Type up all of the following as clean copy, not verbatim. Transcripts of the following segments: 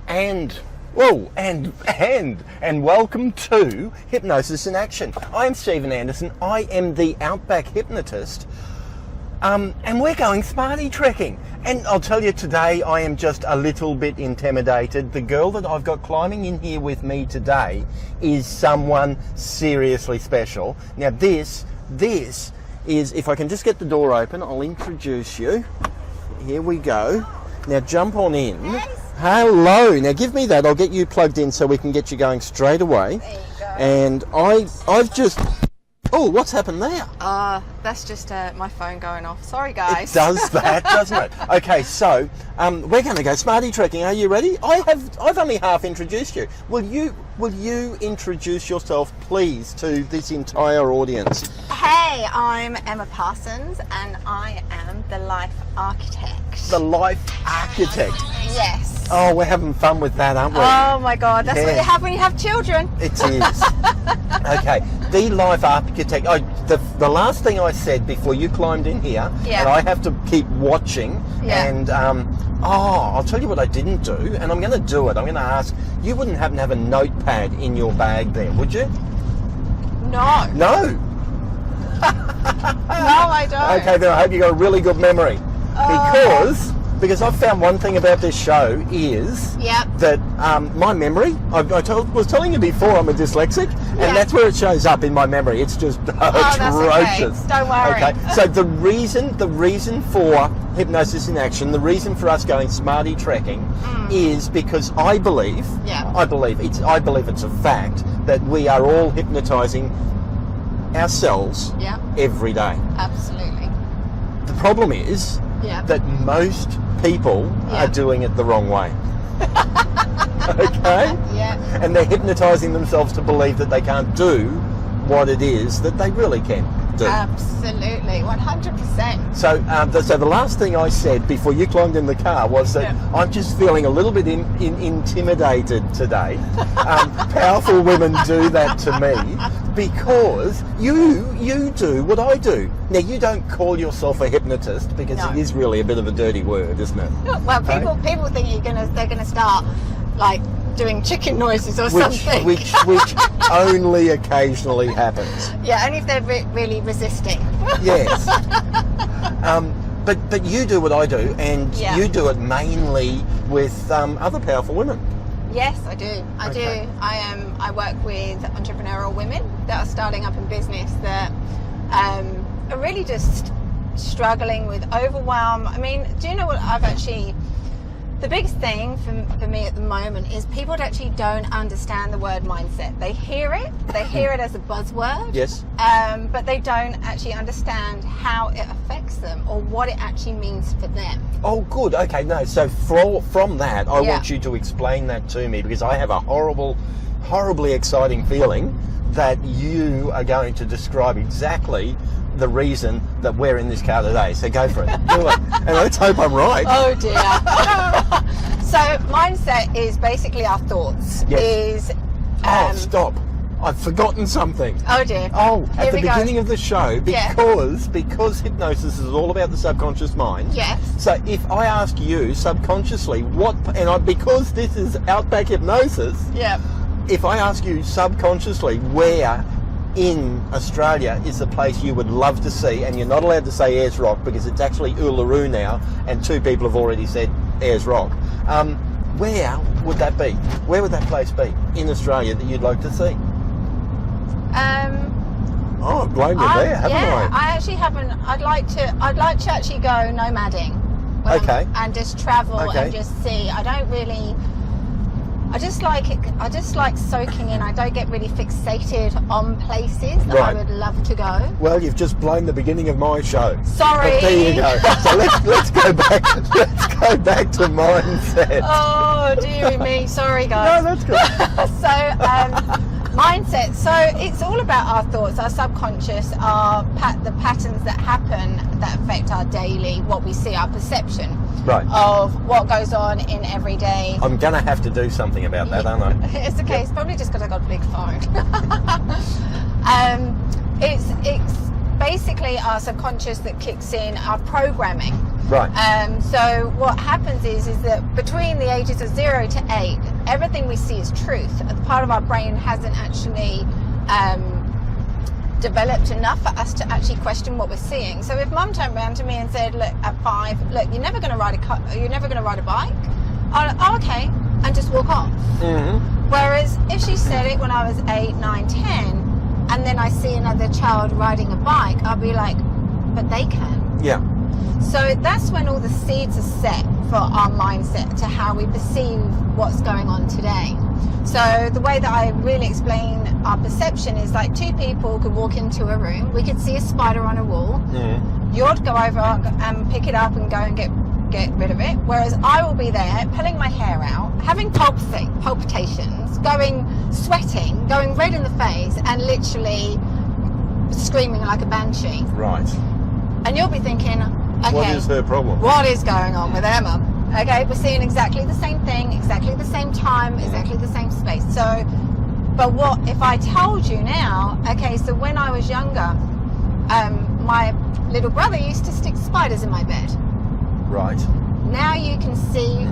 And welcome to Hypnosis in Action. I am Stephen Anderson. I am the Outback Hypnotist. And we're going Smartie trekking. And I'll tell you today, I am just a little bit intimidated. The girl that I've got climbing in here with me today is someone seriously special. Now this is, if I can just get the door open, I'll introduce you. Here we go. Now jump on in. Hello. Now give me that. I'll get you plugged in so we can get you going straight away. There you go. And I've just... Oh, what's happened there? That's just my phone going off. Sorry, guys. It does that, doesn't it? Okay, so we're going to go Smartie trekking. Are you ready? I've only half introduced you. Will you introduce yourself, please, to this entire audience? Hey, I'm Emma Parsons, and I am the Life Architect. The Life Architect. Yes. Oh, we're having fun with that, aren't we? Oh my God, that's what you have when you have children. It is. Okay, the Life Architect. The last thing I said before you climbed in here, Yeah. and I have to keep watching. Yeah. And I'll tell you what I didn't do, and I'm going to do it. I'm going to ask. You wouldn't happen to have a notepad in your bag there, would you? No. No. No, I don't. Okay, then I hope you got a really good memory. Because I've found one thing about this show is Yep. that my memory, I was telling you before, I'm a dyslexic, and Yeah. that's where it shows up in my memory. It's just that's atrocious. okay. Don't worry. Okay, so the reason for Hypnosis in Action, the reason for us going Smartie trekking is because I believe it's a fact that we are all hypnotising ourselves Yeah. every day. Absolutely. The problem is Yeah. that most people Yeah. are doing it the wrong way. Okay? Yeah. And they're hypnotising themselves to believe that they can't do what it is that they really can do. Absolutely. 100%. So the last thing I said before you climbed in the car was that I'm just feeling a little bit intimidated today. Powerful women do that to me because you do what I do. Now, you don't call yourself a hypnotist because No. it is really a bit of a dirty word, isn't it? Well, people think they're gonna start like doing chicken noises or something. Which only occasionally happens. Yeah, only if they're really resisting. Yes. But you do what I do, and Yeah. you do it mainly with other powerful women. Yes, I do. I Okay. do. I work with entrepreneurial women that are starting up in business that are really just struggling with overwhelm. I mean, do you know what the biggest thing for me at the moment is people actually don't understand the word mindset. They hear it as a buzzword. Yes. But they don't actually understand how it affects them or what it actually means for them. Oh, good. Okay, no. So from that, I Yeah. want you to explain that to me because I have a horribly exciting feeling that you are going to describe exactly the reason that we're in this car today. So go for it. Do it. And let's hope I'm right. Oh dear. So mindset is basically our thoughts. Yes. Stop. I've forgotten something. Oh dear. Oh, at Here the we go. beginning of the show, Yeah. because hypnosis is all about the subconscious mind. Yes. So if I ask you subconsciously because this is Outback Hypnosis, Yeah. if I ask you subconsciously where in Australia is the place you would love to see, and you're not allowed to say Ayers Rock because it's actually Uluru now, and 2 people have already said Ayers Rock, where would that be? Where would that place be in Australia that you'd like to see? Oh, I've blown you there, haven't I? I actually haven't. I'd like to actually go nomading. Okay. And just travel Okay. and just see. I just like it. I just like soaking in. I don't get really fixated on places that I Right. would love to go. Well, you've just blown the beginning of my show. Sorry. But there you go. So let's go back. Let's go back to mindset. Oh, dearie me. Sorry, guys. No, that's good. So, mindset. So it's all about our thoughts, our subconscious, the patterns that happen that affect our daily, what we see, our perception Right. of what goes on in everyday. I'm gonna have to do something about that, aren't I? It's okay. It's probably just because I got a big phone. It's basically our subconscious that kicks in our programming. Right. So what happens is that between the ages of 0 to 8, everything we see is truth. The part of our brain hasn't actually developed enough for us to actually question what we're seeing. So if mum turned around to me and said, look, at 5, look, you're never going to ride a bike. Oh, okay, and just walk off. Mm-hmm. Whereas if she said it when I was 8, 9, 10, and then I see another child riding a bike, I'll be like, but they can. Yeah. So that's when all the seeds are set for our mindset to how we perceive what's going on today. So the way that I really explain our perception is like 2 people could walk into a room, we could see a spider on a wall, you'd go over and pick it up and go and get rid of it, whereas I will be there pulling my hair out, having palpitations, sweating, going red in the face, and literally screaming like a banshee. Right. And you'll be thinking, okay, what is her problem? What is going on with Emma? Okay, we're seeing exactly the same thing, exactly the same time, exactly the same space. So, but what if I told you now, okay, so when I was younger, my little brother used to stick spiders in my bed. Right. Now you can see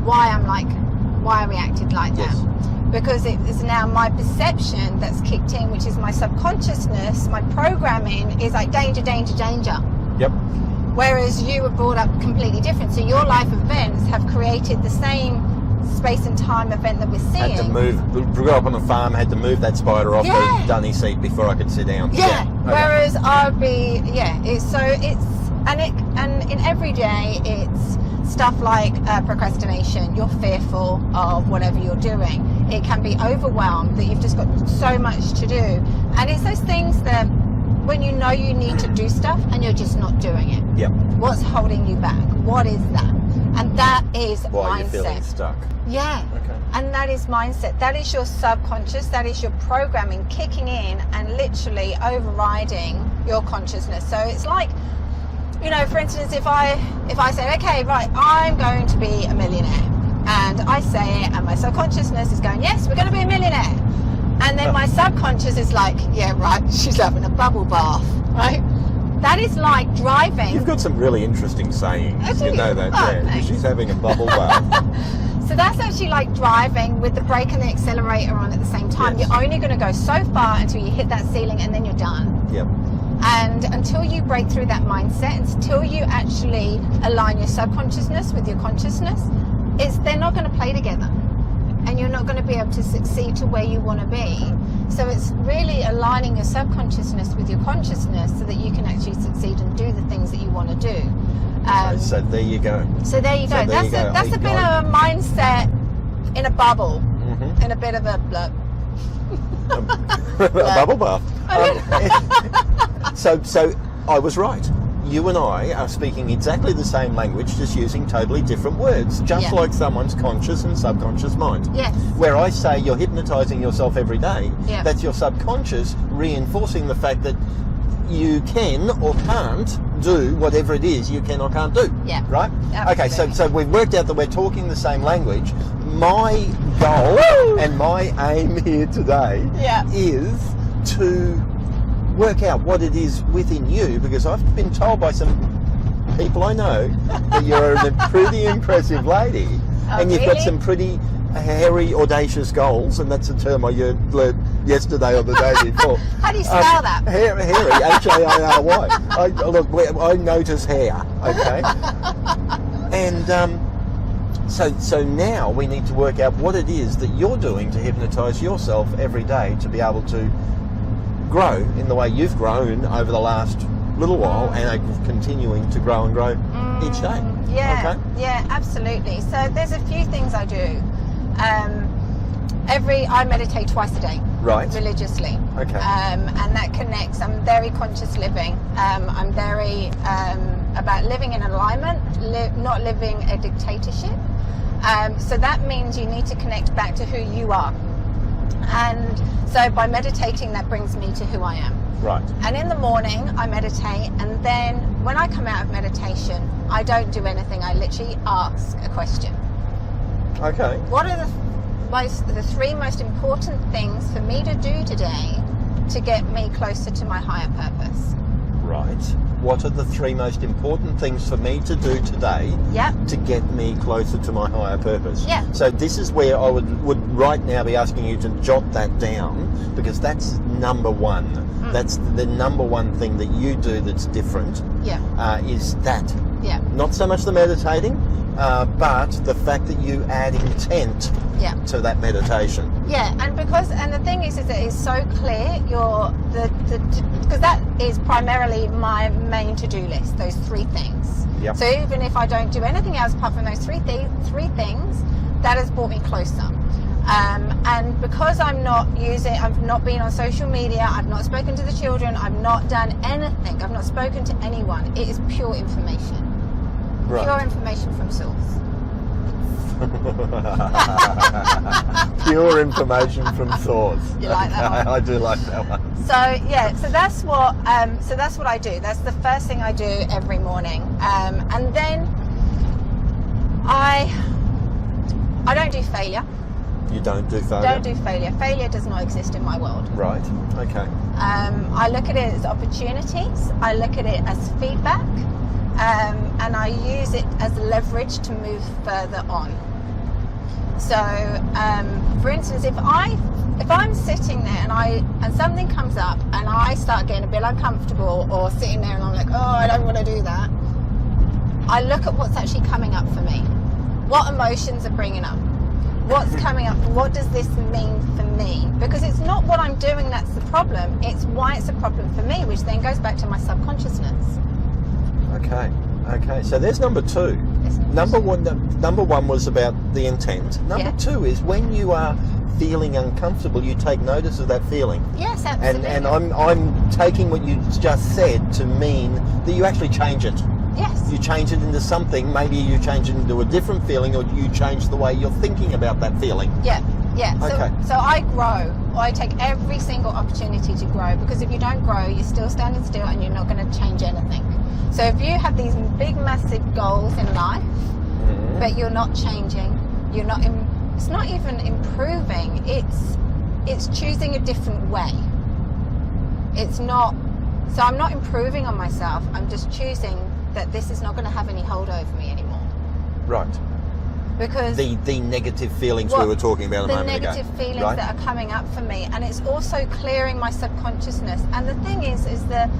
why I reacted like Yes. that. Because it is now my perception that's kicked in, which is my subconsciousness, my programming is like danger, danger, danger. Yep. Whereas you were brought up completely different. So your life events have created the same space and time event that we're seeing. Had to move, grew up on a farm, had to move that spider off the dunny seat before I could sit down. Yeah. Okay. Whereas I'd be, and in every day it's stuff like procrastination. You're fearful of whatever you're doing. It can be overwhelmed that you've just got so much to do. And it's those things that when you know you need to do stuff and you're just not doing it. Yep. What's holding you back? What is that? And that is Why mindset. you're feeling stuck. Yeah. Okay. And that is mindset. That is your subconscious. That is your programming kicking in and literally overriding your consciousness. So it's like, you know, for instance, if I say, okay, right, I'm going to be a millionaire, and I say it, and my subconsciousness is going, yes, we're going to be a millionaire. And then my subconscious is like, yeah, right, she's having a bubble bath, right? That is like driving. You've got some really interesting sayings. You know that, Oh, yeah. thanks. She's having a bubble bath. So that's actually like driving with the brake and the accelerator on at the same time. Yes. You're only going to go so far until you hit that ceiling, and then you're done. Yep. And until you break through that mindset, until you actually align your subconsciousness with your consciousness, they're not going to play together. And you're not going to be able to succeed to where you want to be. So it's really aligning your subconsciousness with your consciousness so that you can actually succeed and do the things that you want to do. So there you go. So there you go. That's a bit of a mindset in a bubble, in a bit of a blub. A bubble bath. So I was right. You and I are speaking exactly the same language, just using totally different words, just like someone's conscious and subconscious mind. Yes. Where I say you're hypnotising yourself every day, that's your subconscious reinforcing the fact that you can or can't do whatever it is you can or can't do. Yeah. Right? Absolutely. Okay, so we've worked out that we're talking the same language. My goal and my aim here today is to work out what it is within you, because I've been told by some people I know that you're a pretty impressive lady, and you've got some pretty hairy, audacious goals, and that's a term I learned yesterday or the day before. How do you spell that? Hairy, H-A-I-R-Y. Look, I notice hair, okay? And so now we need to work out what it is that you're doing to hypnotise yourself every day to be able to grow in the way you've grown over the last little while and are continuing to grow and grow each day. Yeah, yeah, absolutely. So there's a few things I do. I meditate twice a day. Right. Religiously. Okay. And that connects. I'm very conscious living. I'm very about living in alignment, not living a dictatorship. So that means you need to connect back to who you are. And so by meditating, that brings me to who I am. Right. And in the morning, I meditate, and then when I come out of meditation, I don't do anything. I literally ask a question. Okay. What are the 3 most important things for me to do today to get me closer to my higher purpose? Right. what are the 3 most important things for me to do today Yep. to get me closer to my higher purpose. Yeah. So this is where I would right now be asking you to jot that down, because that's number 1. That's the number 1 thing that you do that's different. Yeah. Is that. Yeah. Not so much the meditating, but the fact that you add intent Yeah. to that meditation. Yeah, and the thing is that it's so clear. Because that is primarily my main to-do list. Those 3 things. Yep. So even if I don't do anything else apart from those three things, that has brought me closer. And because I've not been on social media, I've not spoken to the children, I've not done anything, I've not spoken to anyone. It is pure information. Right. Pure information from source. Pure information from source. You like that one? I do like that one. So yeah, so that's what I do. That's the first thing I do every morning. And then I don't do failure. You don't do failure? Don't do failure. Failure does not exist in my world. Right. Okay. I look at it as opportunities. I look at it as feedback. And I use it as leverage to move further on. So, for instance, if I'm sitting there and something comes up and I start getting a bit uncomfortable, or sitting there and I'm like, oh, I don't want to do that, I look at what's actually coming up for me. What emotions are bringing up? What's coming up? What does this mean for me? Because it's not what I'm doing that's the problem. It's why it's a problem for me, which then goes back to my subconsciousness. Okay. So there's number 2. Number one was about the intent. Number 2 is when you are feeling uncomfortable, you take notice of that feeling. Yes, absolutely. And I'm taking what you just said to mean that you actually change it. Yes. You change it into something. Maybe you change it into a different feeling, or you change the way you're thinking about that feeling. Yeah. Okay. So I grow. I take every single opportunity to grow, because if you don't grow, you're still standing still and you're not going to change anything. So if you have these big, massive goals in life, but you're not changing, it's not even improving. It's choosing a different way. It's not. So I'm not improving on myself. I'm just choosing that this is not going to have any hold over me anymore. Right. Because the negative feelings we were talking about a moment ago. The negative feelings that are coming up for me, and it's also clearing my subconsciousness. And the thing is that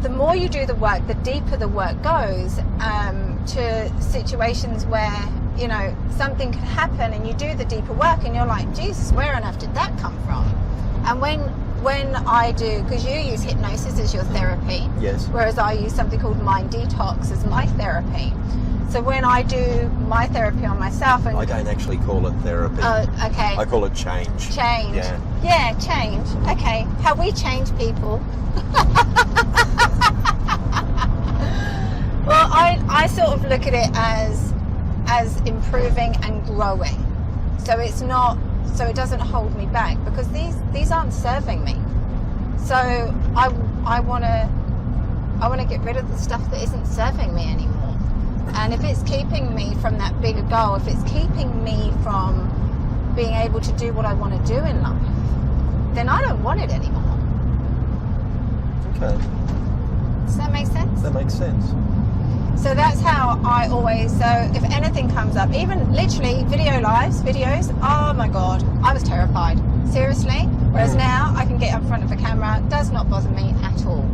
the more you do the work, the deeper the work goes, to situations where, you know, something could happen and you do the deeper work and you're like, Jesus, where on earth did that come from? And when I do, because you use hypnosis as your therapy, yes, whereas I use something called mind detox as my therapy. So when I do my therapy on myself, and I don't actually call it therapy. Okay. I call it change. Change. Yeah, change. Okay. How we change people. Well, I sort of look at it as improving and growing. So it's not. So it doesn't hold me back, because these aren't serving me. So I want to get rid of the stuff that isn't serving me anymore. And if it's keeping me from that bigger goal, if it's keeping me from being able to do what I want to do in life, then I don't want it anymore. Okay. Does that make sense? That makes sense. So that's how I always, so if anything comes up, even literally videos, oh my God, I was terrified. Seriously. Whereas now I can get up front of a camera, it does not bother me at all.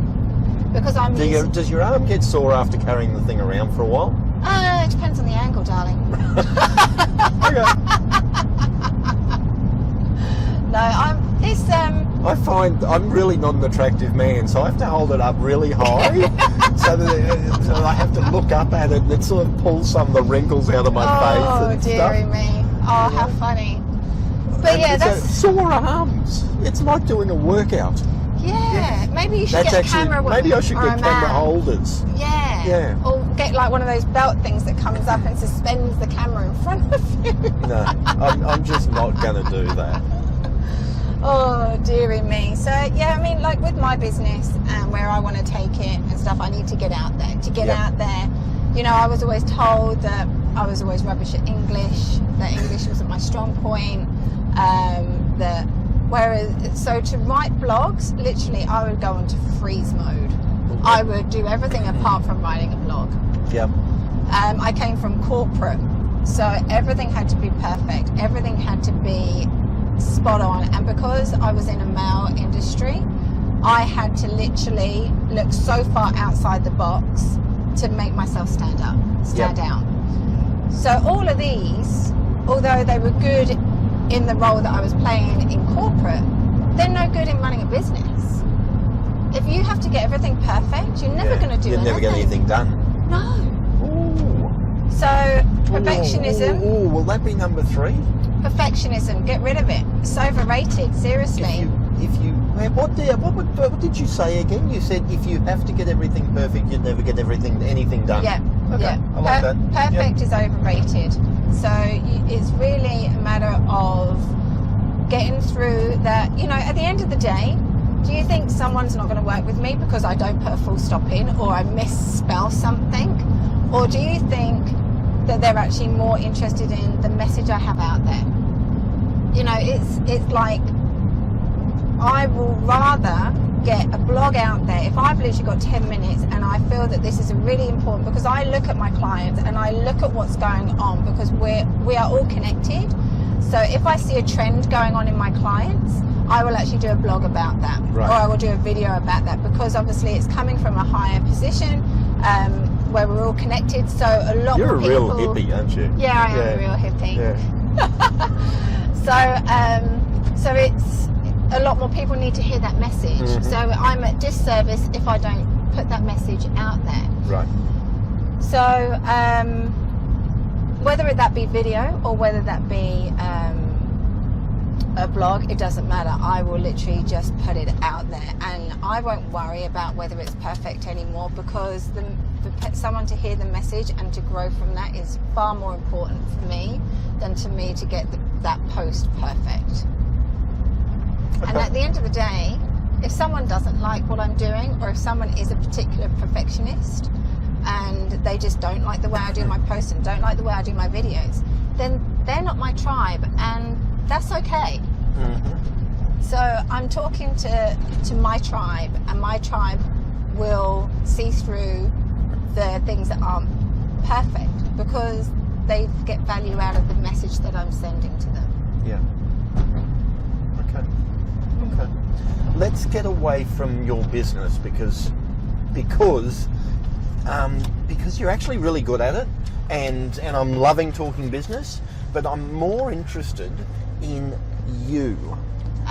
Because I'm Does your arm get sore after carrying the thing around for a while? It depends on the angle, darling. No, I find I'm really not an attractive man, so I have to hold it up really high, so I have to look up at it, and it sort of pulls some of the wrinkles out of my face and dearie stuff. me. Oh, how funny. But and yeah, that's sore arms. It's like doing a workout. Yeah, maybe you should get a camera. Maybe I should get camera holders. Yeah. Or get like one of those belt things that comes up and suspends the camera in front of you. No, I'm just not going to do that. Oh, dearie me. So, yeah, I mean, like with my business and where I want to take it and stuff, I need to get out there. To get out there, you know, I was always told that I was always rubbish at English, that English wasn't my strong point, so to write blogs, literally I would go into freeze mode. I would do everything apart from writing a blog. Yeah. I came from corporate, so everything had to be perfect. Everything had to be spot on. And because I was in a male industry, I had to literally look so far outside the box to make myself stand out. So all of these, although they were good in the role that I was playing in corporate, they're no good in running a business. If you have to get everything perfect, you're never going to do anything. You'll never get anything done. No. Ooh. So perfectionism. Ooh, will that be number 3? Perfectionism. Get rid of it. It's overrated. Seriously. What did you say again? You said if you have to get everything perfect, you'd never get anything done. Yeah. Okay. Yeah. I like that. Perfect is overrated. So it's really a matter of getting through that. You know, at the end of the day, do you think someone's not going to work with me because I don't put a full stop in or I misspell something? Or do you think that they're actually more interested in the message I have out there? You know, it's like I will rather get a blog out there if I've literally got 10 minutes and I feel that this is really important, because I look at my clients and I look at what's going on, because we are all connected. So if I see a trend going on in my clients, I will actually do a blog about that, right, or I will do a video about that, because obviously it's coming from a higher position where we're all connected. So a lot You're more people... You're a real hippie, aren't you? Yeah, I am a real hippie. Yeah. So it's a lot more people need to hear that message. Mm-hmm. So I'm at disservice if I don't put that message out there. Right. So whether that be video or whether that be a blog, it doesn't matter. I will literally just put it out there, and I won't worry about whether it's perfect anymore, because for someone to hear the message and to grow from that is far more important for me than to me to get that post perfect. Okay. And at the end of the day, if someone doesn't like what I'm doing, or if someone is a particular perfectionist and they just don't like the way I do my posts and don't like the way I do my videos, then they're not my tribe, and that's okay. Mm-hmm. So I'm talking to my tribe, and my tribe will see through the things that aren't perfect, because they get value out of the message that I'm sending to them. Yeah. Okay. Let's get away from your business, because you're actually really good at it, and I'm loving talking business, but I'm more interested in you.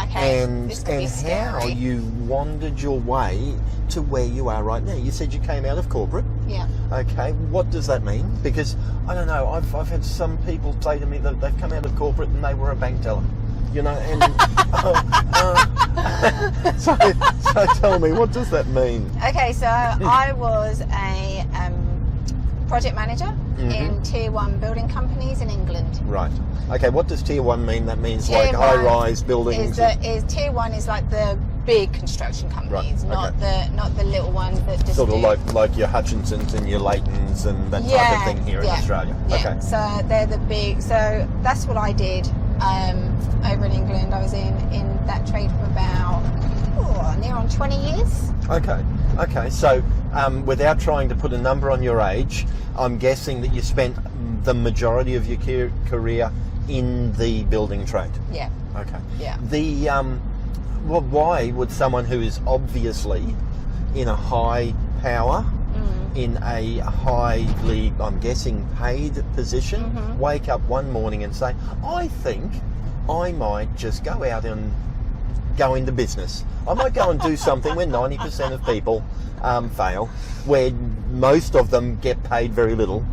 Okay. And scary. how you wandered your way to where you are right now. You said you came out of corporate. Yeah. Okay. What does that mean? Because I don't know. I've had some people say to me that they've come out of corporate and they were a bank teller. You know, and so tell me, what does that mean? Okay, so I was a project manager in tier 1 building companies in England. Right. Okay, what does tier 1 mean? That means Tier like high-rise buildings. Tier 1 is like the big construction companies, right. not the little ones that just sort of like your Hutchinsons and your Leightons and that type of thing here in Australia. Yeah. Okay. So they're the big. So that's what I did over in England. I was in that trade for about near on 20 years. Okay. So without trying to put a number on your age, I'm guessing that you spent the majority of your career in the building trade. Yeah. Okay. Yeah. Well, why would someone who is obviously in a high power, in a highly, I'm guessing, paid position, wake up one morning and say, I think I might just go out and go into business. I might go and do something where 90% of people fail, where most of them get paid very little.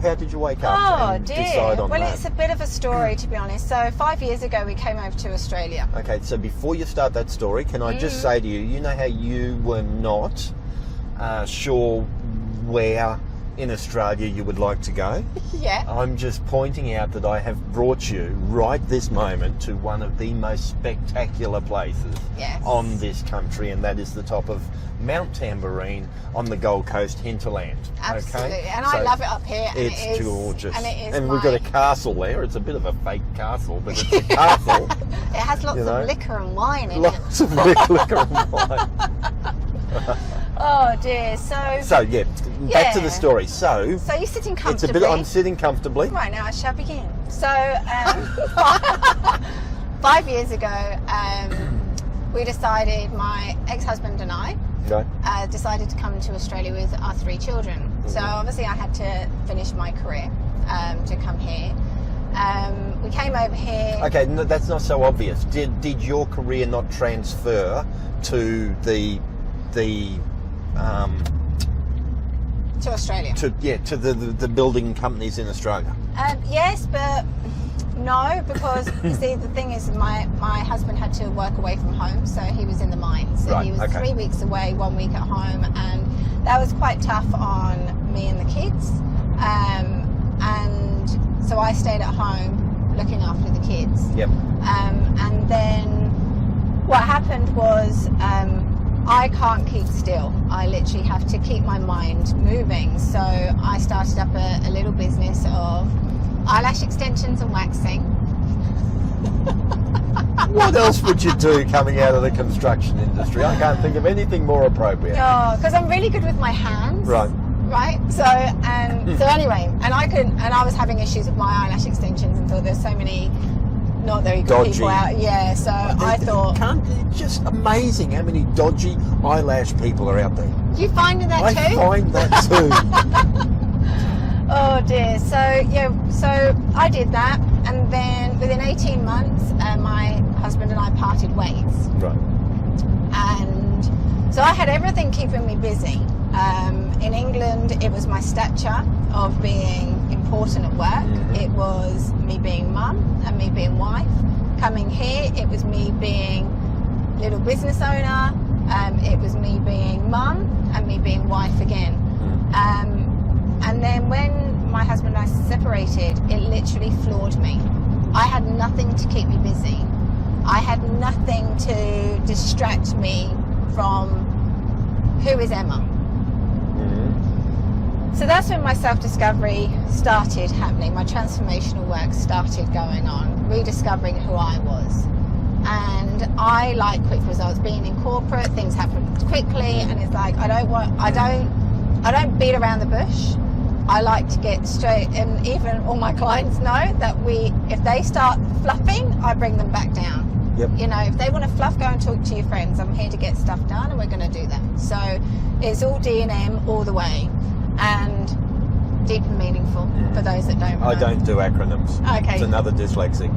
How did you wake up and decide on that? Well, it's a bit of a story, to be honest. So 5 years ago, we came over to Australia. Okay, so before you start that story, can I just say to you, you know how you were not sure where in Australia you would like to go. Yeah. I'm just pointing out that I have brought you right this moment to one of the most spectacular places on this country, and that is the top of Mount Tambourine on the Gold Coast hinterland. Absolutely. Okay? And I love it up here. And it's gorgeous. And it is. And we've got a castle there. It's a bit of a fake castle, but it's a castle. It has lots of liquor and wine in lots of liquor and wine. Oh dear. So back to the story. So you're sitting comfortably. It's a bit. I'm sitting comfortably. Right, now I shall begin. So 5 years ago, we decided, my ex-husband and I decided to come to Australia with our 3 children. Mm-hmm. So obviously I had to finish my career to come here. We came over here. Okay, no, that's not so obvious. Did your career not transfer to the to Australia? To the building companies in Australia. Yes, but no, because you see, the thing is, my husband had to work away from home, so he was in the mines. So he was 3 weeks away, 1 week at home, and that was quite tough on me and the kids. And so I stayed at home looking after the kids. Yep. And then what happened was, I can't keep still. I literally have to keep my mind moving. So I started up a little business of eyelash extensions and waxing. What else would you do coming out of the construction industry? I can't think of anything more appropriate. Oh, because I'm really good with my hands. Right. Right. So anyway, and I was having issues with my eyelash extensions and thought there's so many not very good dodgy people out. Yeah. So I thought, it's just amazing how many dodgy eyelash people are out there. You finding that too? I find that too. Oh dear. So I did that, and then within 18 months, my husband and I parted ways. Right. And so I had everything keeping me busy. In England, it was my stature of being important at work. Mm-hmm. It was me being mum and me being wife. Coming here, it was me being little business owner. It was me being mum and me being wife again. Mm-hmm. And then when my husband and I separated, it literally floored me. I had nothing to keep me busy. I had nothing to distract me from who is Emma. So that's when my self-discovery started happening. My transformational work started going on, rediscovering who I was. And I like quick results. Being in corporate, things happen quickly, and it's like I don't beat around the bush. I like to get straight, and even all my clients know that if they start fluffing, I bring them back down. Yep. You know, if they want to fluff, go and talk to your friends. I'm here to get stuff done, and we're going to do that. So it's all D&M all the way. And deep and meaningful for those that don't know. I don't do acronyms. Okay. It's another dyslexic.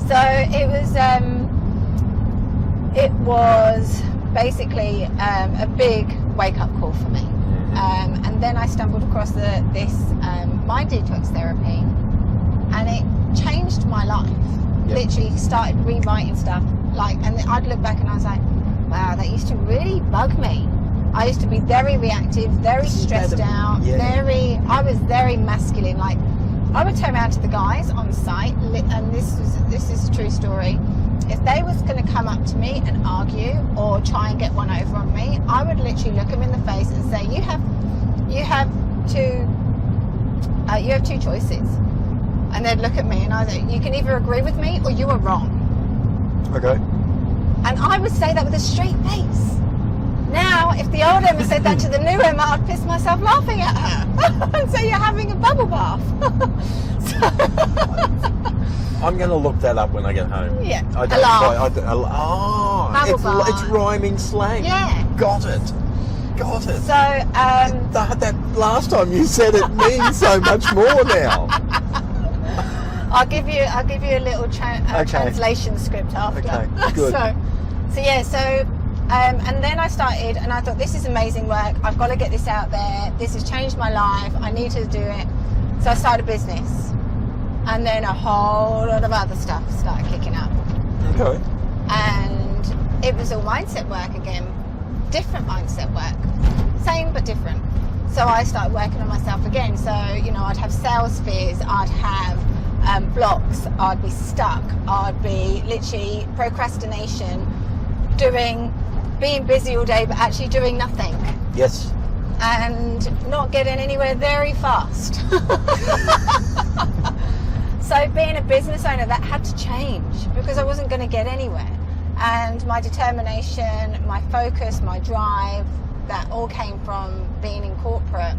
So it was basically a big wake-up call for me. And then I stumbled across this mind detox therapy, and it changed my life. Yep. Literally started rewriting stuff. And I'd look back and I was like, wow, that used to really bug me. I used to be very reactive, very stressed out, I was very masculine. Like, I would turn around to the guys on site, and this is a true story. If they was going to come up to me and argue or try and get one over on me, I would literally look them in the face and say, you have two choices. And they'd look at me and I'd say, you can either agree with me or you are wrong. Okay. And I would say that with a straight face. Now, if the old Emma said that to the new Emma, I'd piss myself laughing at her and say, you're having a bubble bath. I'm going to look that up when I get home. Yeah. It's rhyming slang. Yeah. Got it. So, that last time you said it means so much more now. I'll give you a little translation script after. Okay, good. And then I started, and I thought, this is amazing work. I've got to get this out there. This has changed my life. I need to do it. So I started a business. And then a whole lot of other stuff started kicking up. Okay. And it was all mindset work again. Different mindset work. Same but different. So I started working on myself again. So, you know, I'd have sales fears, I'd have blocks, I'd be stuck, I'd be literally procrastination, being busy all day but actually doing nothing. Yes. And not getting anywhere very fast. So being a business owner, that had to change because I wasn't going to get anywhere. And my determination, my focus, my drive, that all came from being in corporate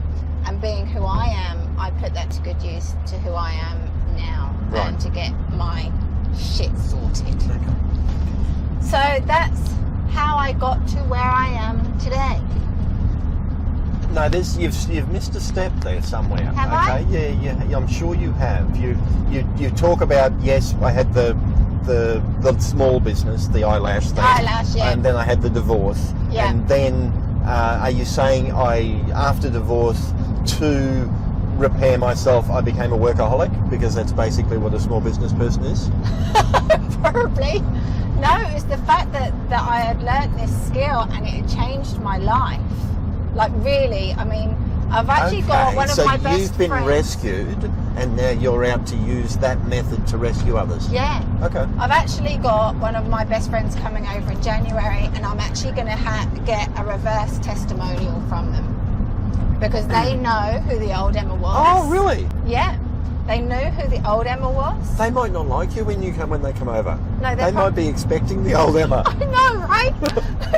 and being who I am. I put that to good use to who I am now, right, and to get my shit sorted. Okay. So that's how I got to where I am today. No, you've missed a step there somewhere. Have I? Yeah, I'm sure you have. You talk about, yes, I had the small business, the eyelash thing, Yeah. and then I had the divorce, Yeah. and then are you saying after divorce, to repair myself, I became a workaholic, because that's basically what a small business person is? Probably. No, it was the fact that I had learnt this skill and it had changed my life. Like, really, I mean, I've actually got one of my best friends. So you've been rescued, and now you're out to use that method to rescue others? Yeah. Okay. I've actually got one of my best friends coming over in January, and I'm actually going to get a reverse testimonial from them. Because they know who the old Emma was. Oh, really? Yeah. They knew who the old Emma was. They might not like you when they come over. No, they might be expecting the old Emma. I know, right?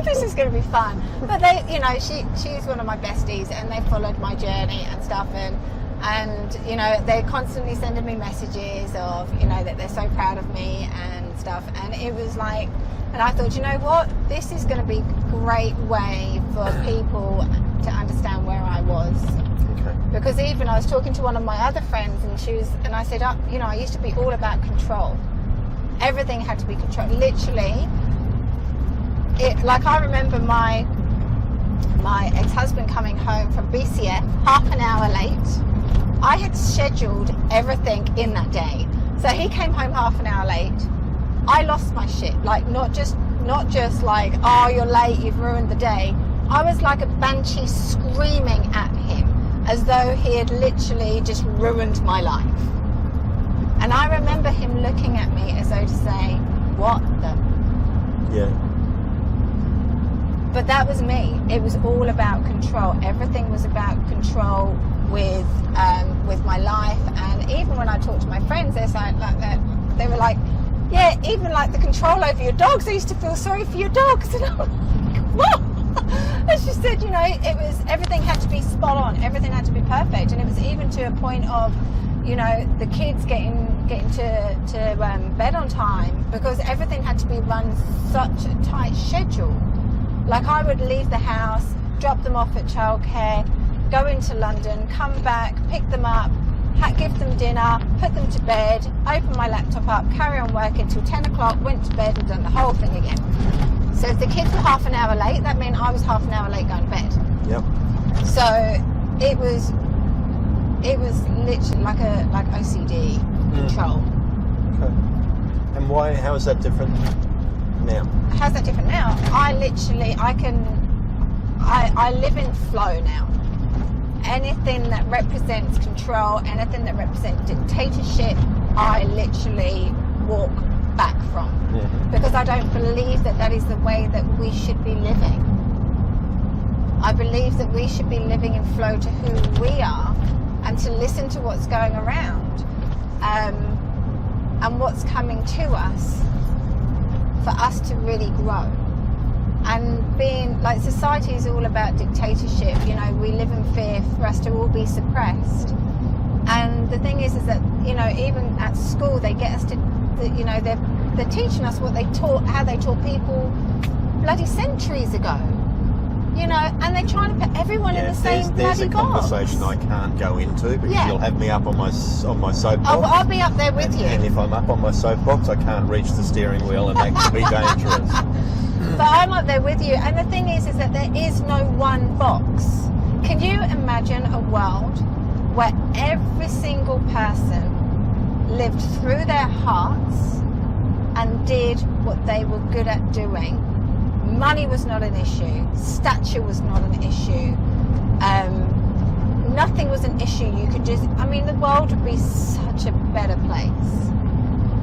This is going to be fun. But they, you know, she's one of my besties, and they followed my journey and stuff, and you know, they're constantly sending me messages of, you know, that they're so proud of me and stuff. And it was like, and I thought, you know what, this is going to be a great way for people to understand where I was. Okay. Because even I was talking to one of my other friends, and I said, you know, I used to be all about control. Everything had to be controlled. Literally, like I remember my ex-husband coming home from BCF half an hour late. I had scheduled everything in that day. So he came home half an hour late. I lost my shit. Like, not just like, oh, you're late, you've ruined the day. I was like a banshee screaming at him as though he had literally just ruined my life. And I remember him looking at me as though to say, what the? Yeah. But that was me. It was all about control. Everything was about control with my life. And even when I talked to my friends, they were like, yeah, even like the control over your dogs. I used to feel sorry for your dogs. And I'm like, what? And she said, you know, everything had to be spot on. Everything had to be perfect. And it was even to a point of, you know, the kids getting to bed on time, because everything had to be run such a tight schedule. Like, I would leave the house, drop them off at childcare, go into London, come back, pick them up, give them dinner, put them to bed, open my laptop up, carry on working till 10 o'clock, went to bed and done the whole thing again. So if the kids were half an hour late, that meant I was half an hour late going to bed. Yep. So it was literally like OCD control. Okay. And how is that different now? How's that different now? I live in flow now. Anything that represents control, anything that represents dictatorship, I literally walk back from. Mm-hmm. Because I don't believe that is the way that we should be living. I believe that we should be living in flow to who we are, and to listen to what's going around, and what's coming to us, for us to really grow. And being like, society is all about dictatorship. You know, we live in fear for us to all be suppressed. And the thing is that, you know, even at school they get us to, you know, they're teaching us how they taught people bloody centuries ago. You know, and they're trying to put everyone in the same bloody box. There's a conversation I can't go into, because you'll have me up on my soapbox. I'll be up there with you. And if I'm up on my soapbox, I can't reach the steering wheel, and that could be dangerous. But I'm up there with you, and the thing is that there is no one box. Can you imagine a world where every single person lived through their hearts and did what they were good at doing? Money was not an issue. Stature was not an issue. nothing was an issue. You could just, I mean, the world would be such a better place.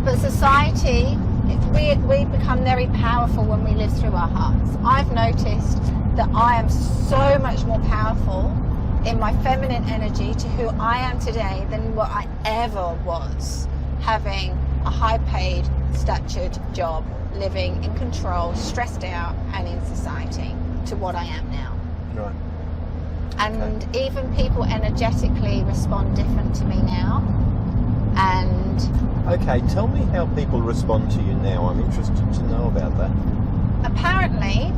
But society, we become very powerful when we live through our hearts. I've noticed that I am so much more powerful in my feminine energy to who I am today than what I ever was, having a high-paid, statured job, living in control, stressed out, and in society, to what I am now. Right. And even people energetically respond different to me now. And Okay, tell me how people respond to you now. I'm interested to know about that. apparently,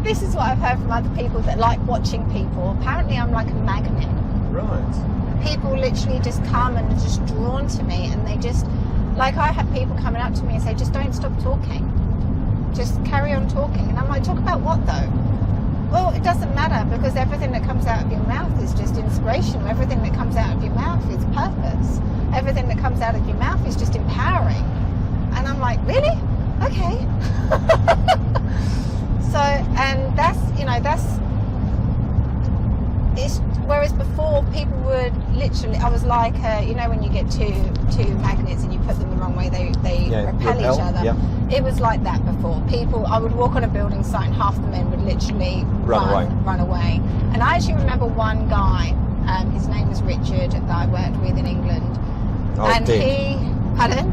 this is what I've heard from other people that like watching people. Apparently I'm like a magnet. Right. People literally just come and are just drawn to me, and they just, like, I have people coming up to me and say, just don't stop talking. Just carry on talking. And I'm like, talk about what though? Well, it doesn't matter, because everything that comes out of your mouth is just inspirational. Everything that comes out of your mouth is purpose. Everything that comes out of your mouth is just empowering. And I'm like, really? Okay. So, and that's, it's, whereas before people would literally, I was like, when you get two magnets and you put them the wrong way, they repel each other. Yeah. It was like that before. People, I would walk on a building site and half the men would literally run away. And I actually remember one guy, his name was Richard, that I worked with in England. Old Dick. Pardon?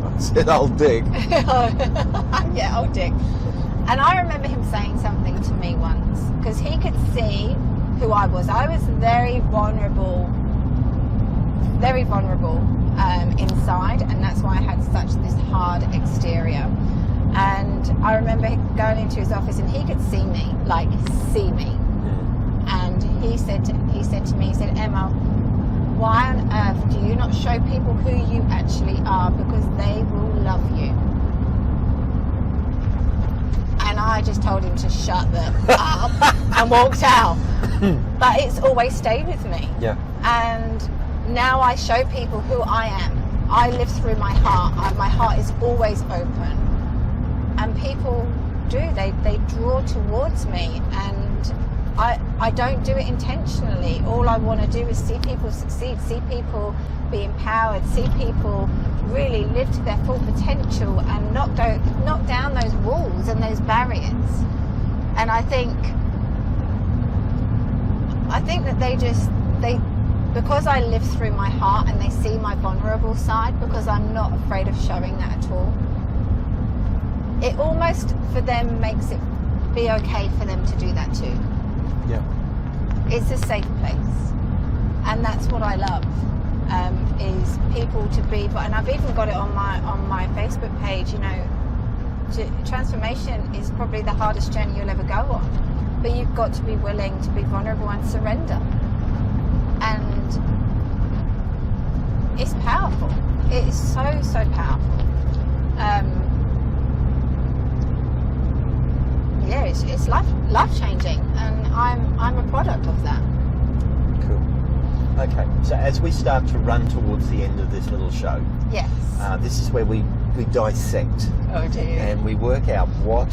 I said old Dick. Yeah, old Dick. And I remember him saying something to me once, because he could see who I was. I was very vulnerable inside, and that's why I had this hard exterior. And I remember going into his office, and he could see me. And he said to me, Emma, why on earth do you not show people who you actually are, because they will love you? And I just told him to shut the up and walked out. But it's always stayed with me. Yeah. And now I show people who I am. I live through my heart. My heart is always open. And people they draw towards me. And I don't do it intentionally. All I want to do is see people succeed, see people be empowered, see people really live to their full potential and knock down those walls and those barriers. And I think that because I live through my heart and they see my vulnerable side, because I'm not afraid of showing that at all, it almost for them makes it be okay for them to do that too. Yeah. It's a safe place, and that's what I love, is people to be. And I've even got it on my Facebook page. Transformation is probably the hardest journey you'll ever go on, but you've got to be willing to be vulnerable and surrender. And it's powerful. It is so powerful. It's life changing, and I'm a product of that. Cool. Okay, so as we start to run towards the end of this little show, Yes. this is where we dissect Oh dear. and we work out what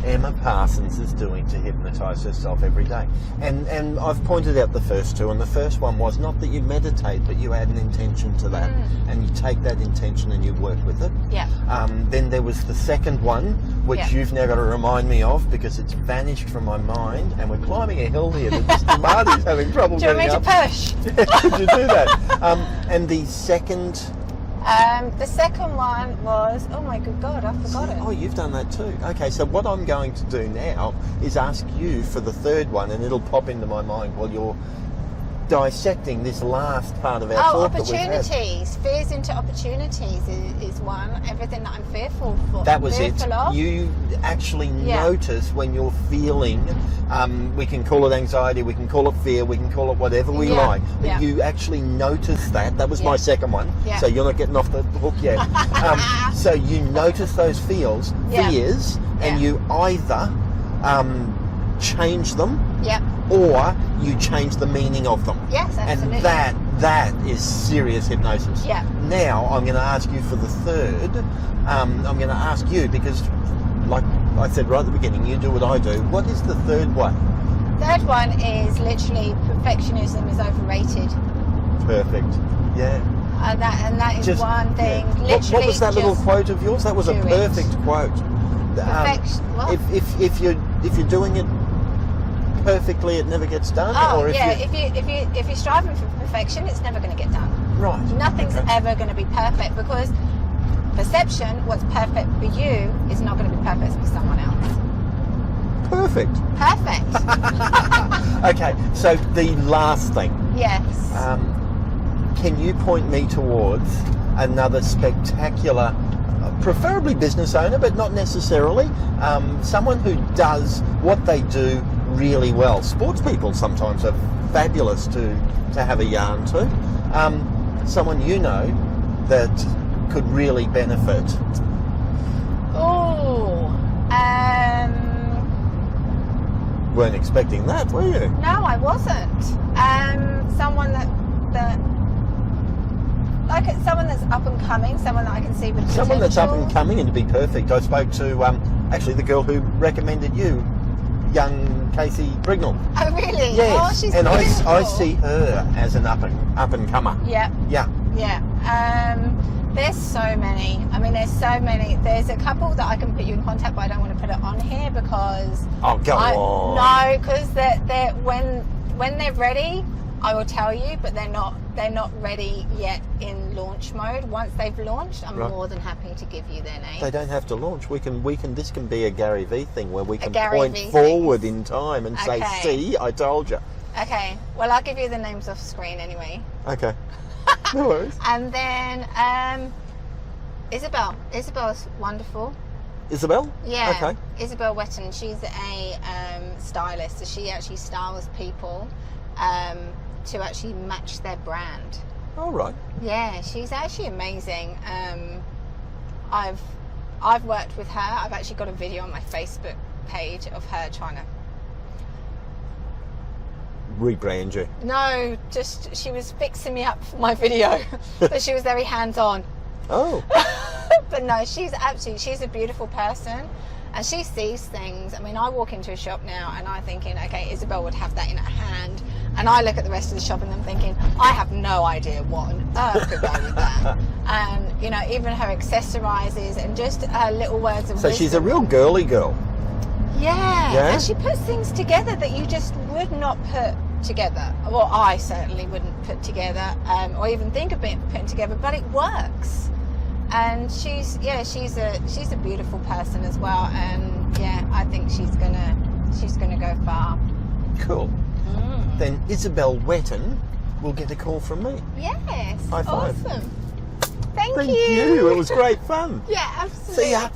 Emma Parsons is doing to hypnotise herself every day. And I've pointed out the first two, and the first one was not that you meditate, but you add an intention to that, and you take that intention and you work with it. Yeah. Then there was the second one, which you've now got to remind me of, because it's vanished from my mind, and we're climbing a hill here that Smartie's having trouble Do you want me getting to up. push? Could you do that? And the second... The second one was, oh my good God, I forgot it. Oh, you've done that too. Okay, so what I'm going to do now is ask you for the third one, and it'll pop into my mind while you're dissecting this last part of our talk that we've had. Opportunities. Fears into opportunities is one. Everything that I'm fearful for. That was it. Of. You actually notice when you're feeling, we can call it anxiety, we can call it fear, we can call it whatever we like. But you actually notice that. That was my second one. Yeah. So you're not getting off the hook yet. So you notice those fears, and you either change them, or you change the meaning of them. Yes, absolutely. And that is serious hypnosis. Yeah. Now I'm going to ask you for the third. I'm going to ask you, because like I said right at the beginning, you do what I do. What is the third one Third one is literally perfectionism is overrated. Perfect. Yeah. And that is Just one thing. yeah. Literally, What was that little just quote of yours? That was a do it. perfect quote. What? If you're doing it perfectly, it never gets done. Oh or if yeah, you, if you're striving for perfection, it's never going to get done. right. Nothing's Okay. ever going to be perfect, because perception, what's perfect for you, is not going to be perfect for someone else. Perfect. Perfect. Okay, so the last thing. Yes. Can you point me towards another spectacular, preferably business owner, but not necessarily, someone who does what they do really well? Sports people sometimes are fabulous to have a yarn to. Someone you know that could really benefit. Oh. Weren't expecting that, were you? No, I wasn't. Someone that like someone that's up and coming, someone that I can see with potential. Someone that's up and coming, and to be perfect, I spoke to actually the girl who recommended you, young Casey Brignall. Oh really? Yes, Oh, she's and beautiful. I see her as an up and comer. Yeah. Yeah. Yeah. There's so many. I mean, there's so many. There's a couple that I can put you in contact, but I don't want to put it on here because. Oh, go on. No, because they're when they're ready, I will tell you. But they're not ready yet in launch mode. Once they've launched, I'm Right. more than happy to give you their name. They don't have to launch. We can. This can be a Gary V thing where we can Gary point V forward in time and say, Okay. "See, I told you." Okay. Well, I'll give you the names off screen anyway. Okay. No worries. And then Isabel. Isabel's wonderful. Isabel? Yeah. Okay. Isabel Wetton. She's a stylist, so she actually styles people to actually match their brand. All right. Yeah, she's actually amazing. I've worked with her. I've actually got a video on my Facebook page of her trying to. Rebrand you. No, just she was fixing me up for my video, but she was very hands-on. Oh. But no, she's a beautiful person, and she sees things. I mean, I walk into a shop now and I'm thinking, okay, Isabel would have that in her hand, and I look at the rest of the shop and I'm thinking, I have no idea what on earth could go with that. And you know, even her accessorizes and just her little words of So wisdom. she's a real girly girl. Yeah. Yeah? And she puts things together that you just would not put together. Well, I certainly wouldn't put together, or even think of putting together, but it works. And she's a beautiful person as well, and yeah, I think she's gonna go far. Cool. Then Isabel Wetton will get a call from me. Yes. High five. Awesome. Thank Thank you. you. It was great fun. Yeah, absolutely. See ya.